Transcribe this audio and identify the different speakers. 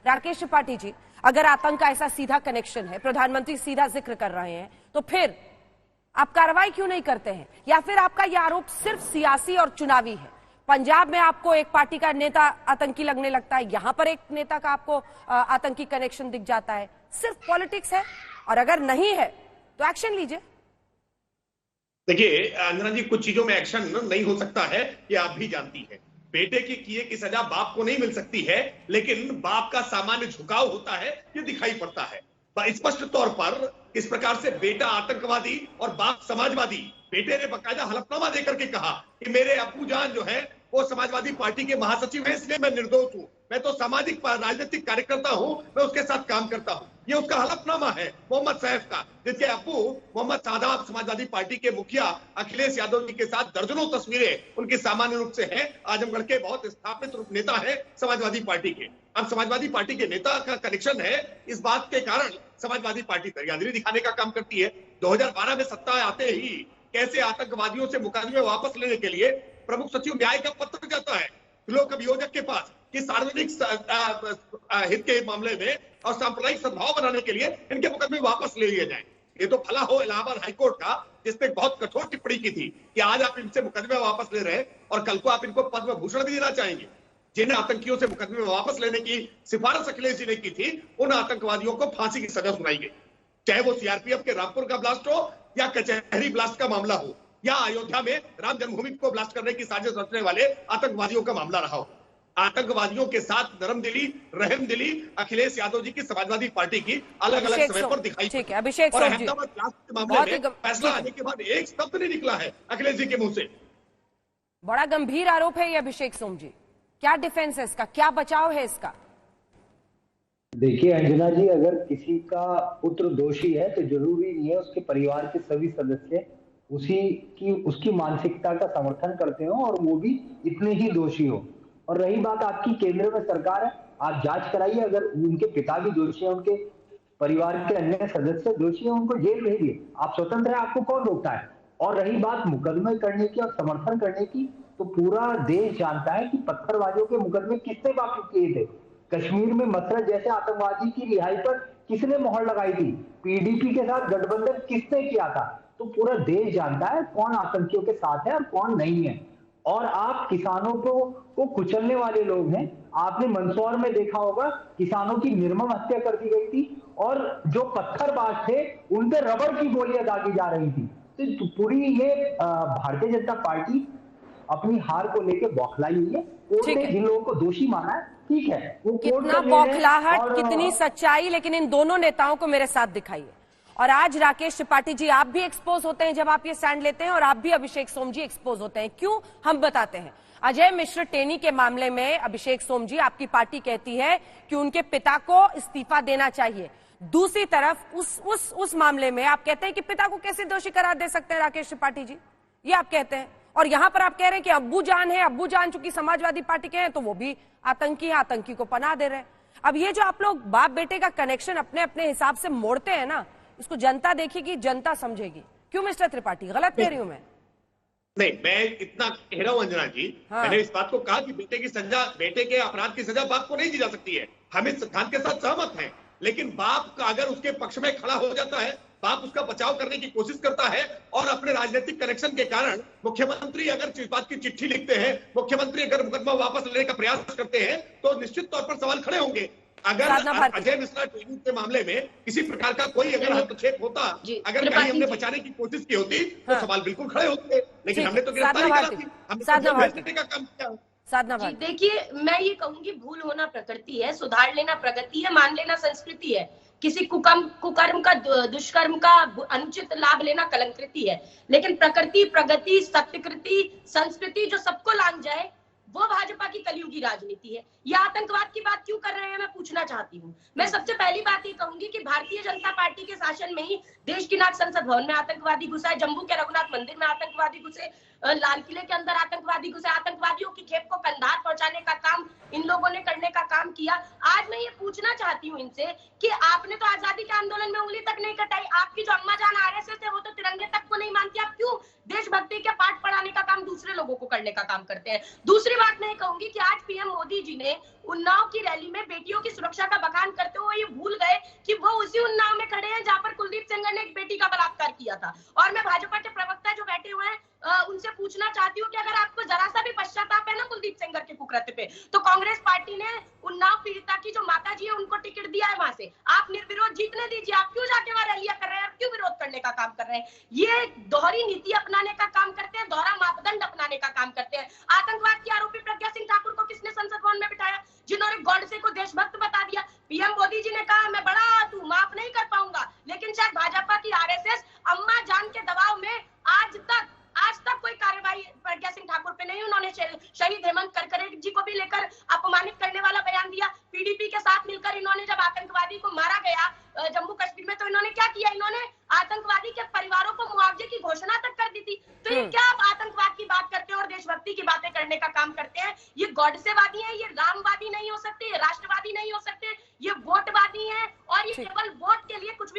Speaker 1: राकेश त्रिपाठी जी, अगर आतंक का ऐसा सीधा कनेक्शन है, प्रधानमंत्री सीधा जिक्र कर रहे हैं, तो फिर आप कार्रवाई क्यों नहीं करते हैं? या फिर आपका यह आरोप सिर्फ सियासी और चुनावी है? पंजाब में आपको एक पार्टी का नेता आतंकी लगने लगता है, यहां पर एक नेता का आपको आतंकी कनेक्शन दिख जाता है, सिर्फ पॉलिटिक्स है? और अगर नहीं है तो एक्शन लीजिए।
Speaker 2: देखिए अंजना जी, कुछ चीजों में एक्शन नहीं हो सकता है, ये आप भी जानती है। बेटे के किए की सजा बाप को नहीं मिल सकती है, लेकिन बाप का सामान्य झुकाव होता है, ये दिखाई पड़ता है स्पष्ट तौर पर। इस प्रकार से बेटा आतंकवादी और बाप समाजवादी, बेटे ने बकायदा हलफनामा देकर के कहा कि मेरे अब्बू जान जो है वो समाजवादी पार्टी के महासचिव हैं, इसलिए मैं निर्दोष हूं, मैं तो सामाजिक राजनीतिक कार्यकर्ता हूं, मैं उसके साथ काम करता हूं। ये उसका हलफनामा है मोहम्मद सैफ का, जिसके अब्बू मोहम्मद सादात समाजवादी पार्टी के मुखिया अखिलेश यादव जी के साथ दर्जनों तस्वीरें उनकी सामान्य रूप से हैं। आजमगढ़ के बहुत स्थापित नेता है समाजवादी पार्टी के। अब समाजवादी पार्टी के नेता का कनेक्शन है, इस बात के कारण समाजवादी पार्टी दरियादिली दिखाने का काम करती है। 2012 में सत्ता आते ही कैसे आतंकवादियों से मुकदमे वापस लेने के लिए प्रमुख सचिव न्याय का पत्र जाता है लोक अभियोजक के पास कि सार्वजनिक हित के मामले में और सांप्रदायिक सद्भाव बनाने के लिए इनके मुकदमे वापस ले लिए जाएं। ये तो भला हो इलाहाबाद हाईकोर्ट का, जिसने बहुत कठोर टिप्पणी की थी कि आज आप इनसे मुकदमे वापस ले रहे हैं और कल को आप इनको पद्म भूषण भी देना चाहेंगे। जिन आतंकियों से मुकदमे वापस लेने की सिफारिश अखिलेश जी ने की थी, उन आतंकवादियों को फांसी की सजा सुनाई गई, चाहे वो सीआरपीएफ के रामपुर का ब्लास्ट हो या कचहरी ब्लास्ट का मामला हो या अयोध्या में राम जन्मभूमि को ब्लास्ट करने की साजिश रचने वाले आतंकवादियों का मामला रहा हो। आतंकवादियों के साथ नरम दिली, रहम दिली अखिलेश यादव जी की समाजवादी पार्टी की अलग अलग समय पर दिखाई।
Speaker 1: ठीक है अभिषेक
Speaker 2: और अहमदाबाद ब्लास्ट के मामले में फैसला आने के बाद एक शब्द नहीं निकला है अखिलेश जी के मुंह से।
Speaker 1: बड़ा गंभीर आरोप है ये अभिषेक सोम जी, क्या डिफेंस है इसका, क्या बचाव है इसका?
Speaker 3: देखिए अंजना जी, अगर किसी का पुत्र दोषी है तो जरूरी नहीं है उसके परिवार के सभी सदस्य उसकी मानसिकता का समर्थन करते हो और वो भी इतने ही दोषी हो। और रही बात आपकी, केंद्र में सरकार है, आप जांच कराइए, अगर उनके पिता भी दोषी है, उनके परिवार के अन्य सदस्य दोषी है, उनको जेल भेजिए, आप स्वतंत्र है, आपको कौन रोकता है? और रही बात मुकदमे करने की और समर्थन करने की, तो पूरा देश जानता है कि पत्थरबाजों के मुकदमे किसने बाकी किए थे। कश्मीर में मसरत जैसे आतंकवादी की रिहाई पर किसने मोहर लगाई थी? पीडीपी के साथ गठबंधन किसने किया था? तो पूरा देश जानता है कौन आतंकियों के साथ है और कौन नहीं है। और आप किसानों को कुचलने वाले लोग हैं। आपने मंदसौर में देखा होगा, किसानों की निर्मम हत्या कर दी गई थी और जो पत्थरबाज थे उन पे रबड़ की गोलियां दागी जा रही थी। तो पूरी ये भारतीय जनता पार्टी अपनी हार को लेकर बौखलाई हुई है। कोर्ट ने जिन लोगों को दोषी माना है, ठीक है, वो
Speaker 1: कितना बौखलाहट, कितनी सच्चाई, लेकिन इन दोनों नेताओं को मेरे साथ दिखाइए। और आज राकेश त्रिपाठी जी, आप भी एक्सपोज होते हैं जब आप ये स्टैंड लेते हैं, और आप भी अभिषेक सोम जी एक्सपोज होते हैं। क्यों, हम बताते हैं। अजय मिश्र टेनी के मामले में अभिषेक सोम जी, आपकी पार्टी कहती है कि उनके पिता को इस्तीफा देना चाहिए। दूसरी तरफ उस मामले में आप कहते हैं कि पिता को कैसे दोषी करार दे सकते हैं राकेश त्रिपाठी जी, ये आप कहते हैं। और यहां पर आप कह रहे हैं कि अब्बू जान है, अब्बू जान चूंकि समाजवादी पार्टी के हैं तो वो भी आतंकी है, आतंकी को पनाह दे रहे हैं। अब ये जो आप लोग बाप बेटे का कनेक्शन अपने अपने हिसाब से मोड़ते हैं ना, इसको जनता देखेगी, जनता समझेगी। क्यों मिस्टर त्रिपाठी, गलत कह रही हूं मैं?
Speaker 2: नहीं, मैं इतना कह रहा हूं अंजना जी। हाँ। मैंने इस बात को कहा कि बेटे की सजा, बेटे के अपराध की सजा बाप को नहीं दी जा सकती है। हम इस सिद्धांत के साथ सहमत हैं, लेकिन बाप का अगर उसके पक्ष में खड़ा हो जाता है, बाप उसका बचाव करने की कोशिश करता है और अपने राजनीतिक कनेक्शन के कारण मुख्यमंत्री अगर इस बात की चिट्ठी लिखते हैं, मुख्यमंत्री अगर मुकदमा वापस लेने का प्रयास करते हैं, तो निश्चित तौर पर सवाल खड़े होंगे। अगर अजय मिश्रा टेनी के मामले में किसी प्रकार का कोई अगर हस्तक्षेप होता, अगर कहीं हमने बचाने की कोशिश की होती, तो सवाल बिल्कुल खड़े होते, लेकिन हमने तो गिरफ्तारी करा थी, हमने का काम किया।
Speaker 4: जी देखिए, मैं ये कहूंगी, भूल होना प्रकृति है, सुधार लेना प्रगति है, मान लेना संस्कृति है। किसी कुकर्म का, दुष्कर्म का अनुचित लाभ लेना कलंकृति है। लेकिन प्रकृति, प्रगति, सत्यकृति, संस्कृति जो सबको लांग जाए, वो भाजपा की कलयुगी राजनीति है। ये आतंकवाद की बात क्यों कर रहे हैं, मैं पूछना चाहती हूँ। मैं सबसे पहली बात ये कहूंगी कि भारतीय जनता पार्टी के शासन में ही देश की नाक संसद भवन में आतंकवादी घुसा है, जम्मू के रघुनाथ मंदिर में आतंकवादी घुसे, लाल किले के अंदर आतंकवादी घुसे, आतंकवादियों की खेप को कंधार पहुंचाने का काम इन लोगों ने करने का काम किया। आज मैं ये पूछना चाहती हूँ इनसे कि आपने तो आजादी के आंदोलन में उंगली तक नहीं कटाई, आपकी जो अम्मा जान आरएसएस है वो तो तिरंगे तक को नहीं मानती, आप क्यों देशभक्ति के पाठ पढ़ाने का काम दूसरे लोगों को करने का काम करते हैं? दूसरी बात मैं कहूंगी कि आज पीएम मोदी जी ने उन्नाव की रैली में बेटियों की सुरक्षा का बखान करते हुए ये भूल गए कि वो उसी उन्नाव में खड़े हैं जहां पर कुलदीप सेंगर ने एक बेटी का बलात्कार किया था। और मैं भाजपा के प्रवक्ता जो बैठे हुए हैं उनसे पूछना चाहती हूँ कि अगर आपको जरा सा भी पश्चाताप है ना कुलदीप सेंगर के कुकृत्य पे, तो कांग्रेस पार्टी ने उन्नाव पीड़िता की जो माता जी है उनको टिकट दिया है वहां से, आप निर्विरोध जीतने दीजिए, आप क्यों जाके वहां रैलियां कर रहे हैं, आप क्यों विरोध करने का काम कर रहे हैं? ये दोहरी नीति अपनाने का काम करते हैं, दोहरा मापदंड अपनाने का काम करते हैं। आतंकवाद की आरोपी प्रज्ञा सिंह ठाकुर को किसने संसद भवन में बिठाया, जिन्होंने गॉडसे को देशभक्त बता दिया? पीएम मोदी जी ने कहा मैं बड़ा हूं, माफ नहीं कर पाऊंगा, लेकिन शायद भाजपा की आरएसएस अम्मा जान के दबाव में आज तक कोई कार्रवाई प्रज्ञा सिंह ठाकुर पे नहीं। उन्होंने शहीद हेमंत करकरे जी को भी लेकर अपमानित करने वाला बयान दिया। पीडीपी के साथ मिलकर इन्होंने जब आतंकवादी को मारा गया जम्मू कश्मीर में, तो इन्होंने क्या किया, इन्होंने आतंकवादी के परिवारों को मुआवजे की घोषणा तक कर दी थी। तो ये क्या आप आतंकवाद की बात करते हैं और देशभक्ति की बातें करने का काम करते हैं? ये गॉडसेवादी है, ये रामवादी नहीं हो सकते, ये राष्ट्रवादी नहीं हो सकते, ये वोटवादी है, और ये केवल वोट के लिए कुछ